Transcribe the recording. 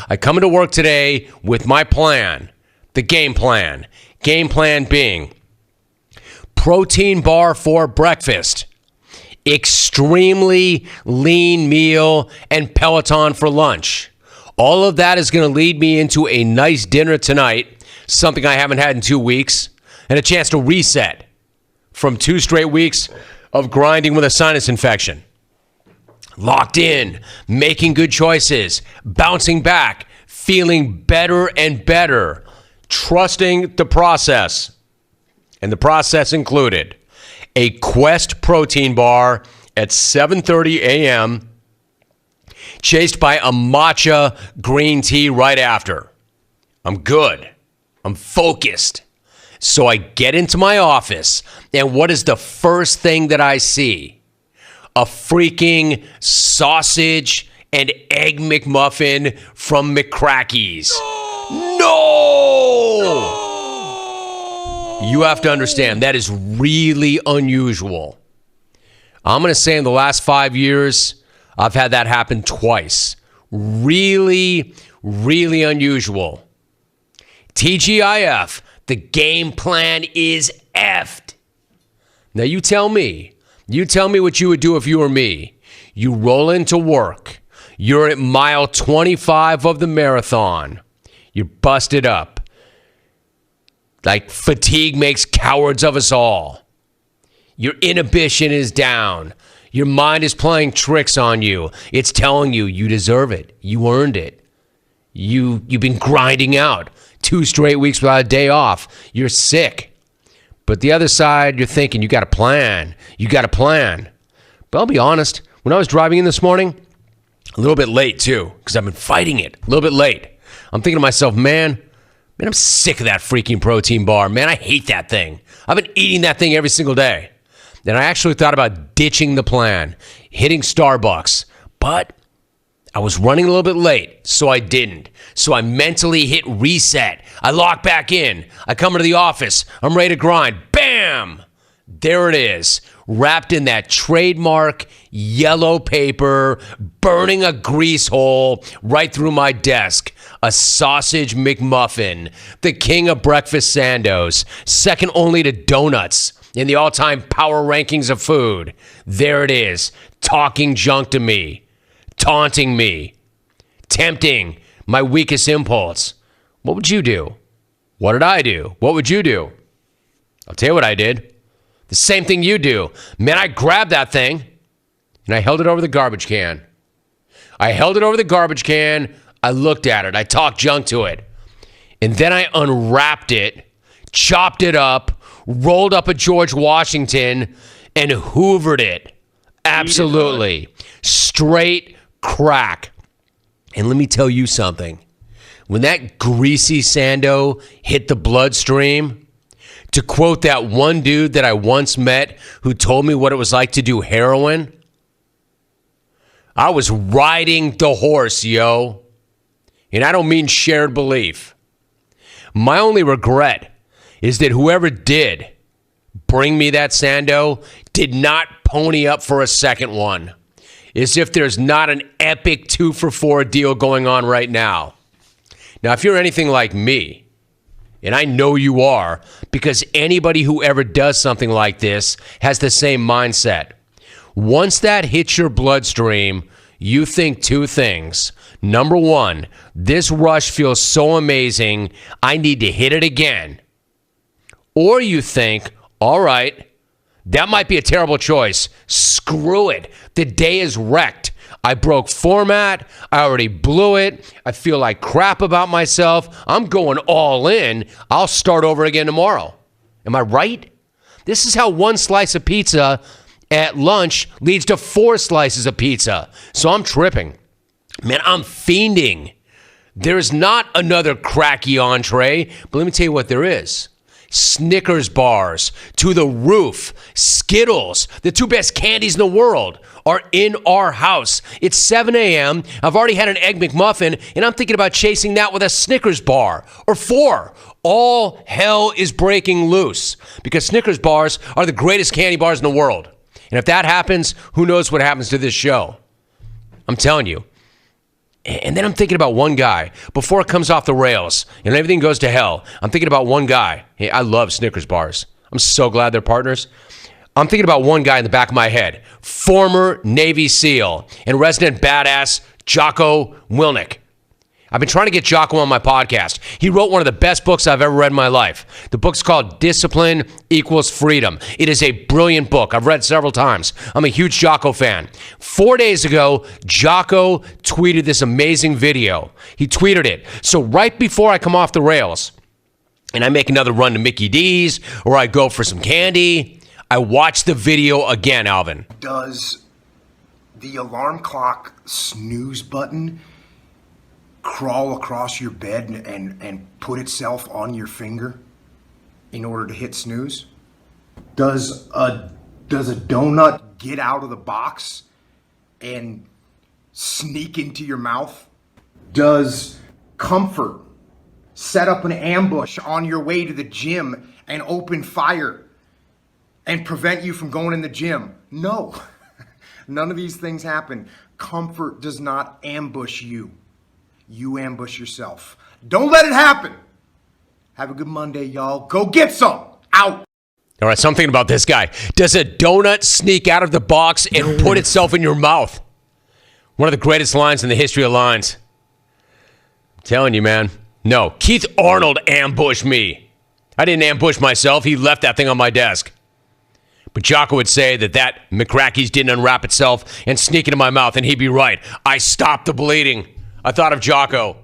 I come into work today with my plan, the game plan. Game plan being protein bar for breakfast, extremely lean meal, and Peloton for lunch. All of that is going to lead me into a nice dinner tonight, something I haven't had in 2 weeks, and a chance to reset from 2 straight weeks of grinding with a sinus infection. Locked in, making good choices, bouncing back, feeling better and better, trusting the process. And the process included a Quest protein bar at 7:30 a.m., chased by a matcha green tea right after. I'm good. I'm focused. So I get into my office, and what is the first thing that I see? A freaking sausage and egg McMuffin from McCracky's. No! You have to understand, that is really unusual. I'm going to say in the last 5 years, I've had that happen twice. Really, really unusual. TGIF, the game plan is effed. Now you tell me what you would do if you were me. You roll into work. You're at mile 25 of the marathon. You're busted up. Like fatigue makes cowards of us all. Your inhibition is down. Your mind is playing tricks on you. It's telling you you deserve it. You earned it. You've been grinding out 2 straight weeks without a day off. You're sick. But the other side, you're thinking, you got a plan. You got a plan. But I'll be honest, when I was driving in this morning, a little bit late too, because I've been fighting it. A little bit late. I'm thinking to myself, man, I'm sick of that freaking protein bar. Man, I hate that thing. I've been eating that thing every single day. Then I actually thought about ditching the plan, hitting Starbucks. But I was running a little bit late, so I didn't. So I mentally hit reset. I lock back in. I come into the office. I'm ready to grind. Bam! There it is, wrapped in that trademark yellow paper, burning a grease hole right through my desk. A Sausage McMuffin, the king of breakfast sandos, second only to donuts in the all-time power rankings of food. There it is, talking junk to me, taunting me, tempting my weakest impulse. What would you do? What did I do? What would you do? I'll tell you what I did. The same thing you do. Man, I grabbed that thing and I held it over the garbage can. I looked at it. I talked junk to it. And then I unwrapped it, chopped it up, rolled up a George Washington, and hoovered it. Absolutely. Straight crack. And let me tell you something. When that greasy sando hit the bloodstream, to quote that one dude that I once met who told me what it was like to do heroin, I was riding the horse, yo. And I don't mean shared belief. My only regret is that whoever did bring me that sando did not pony up for a second one. As if there's not an epic 2-for-4 deal going on right now. Now, if you're anything like me, and I know you are, because anybody who ever does something like this has the same mindset. Once that hits your bloodstream, you think 2 things. Number 1, this rush feels so amazing, I need to hit it again. Or you think, all right, that might be a terrible choice. Screw it. The day is wrecked. I broke format. I already blew it. I feel like crap about myself. I'm going all in. I'll start over again tomorrow. Am I right? This is how 1 slice of pizza at lunch leads to 4 slices of pizza. So I'm tripping. Man, I'm fiending. There's not another cracky entree, but let me tell you what there is. Snickers bars to the roof. Skittles, the 2 best candies in the world, are in our house. It's 7 a.m. I've already had an Egg McMuffin, and I'm thinking about chasing that with a Snickers bar or 4. All hell is breaking loose because Snickers bars are the greatest candy bars in the world. And if that happens, who knows what happens to this show? I'm telling you. And then I'm thinking about one guy before it comes off the rails and everything goes to hell. I'm thinking about one guy. Hey, I love Snickers bars. I'm so glad they're partners. I'm thinking about one guy in the back of my head, former Navy SEAL and resident badass Jocko Willink. I've been trying to get Jocko on my podcast. He wrote one of the best books I've ever read in my life. The book's called Discipline Equals Freedom. It is a brilliant book. I've read it several times. I'm a huge Jocko fan. 4 days ago, Jocko tweeted this amazing video. He tweeted it. So right before I come off the rails and I make another run to Mickey D's or I go for some candy, I watch the video again, Alvin. Does the alarm clock snooze button crawl across your bed and put itself on your finger in order to hit snooze? Does a donut get out of the box and sneak into your mouth? Does comfort set up an ambush on your way to the gym and open fire and prevent you from going in the gym? No. None of these things happen. Comfort does not ambush you. You ambush yourself. Don't let it happen. Have a good Monday, y'all. Go get some. Out. All right, so I'm thinking about this guy. Does a donut sneak out of the box and put itself in your mouth? One of the greatest lines in the history of lines. I'm telling you, man. No, Keith Arnold ambushed me. I didn't ambush myself. He left that thing on my desk. But Jocko would say that McCrackey's didn't unwrap itself and sneak into my mouth, and he'd be right. I stopped the bleeding. I thought of Jocko.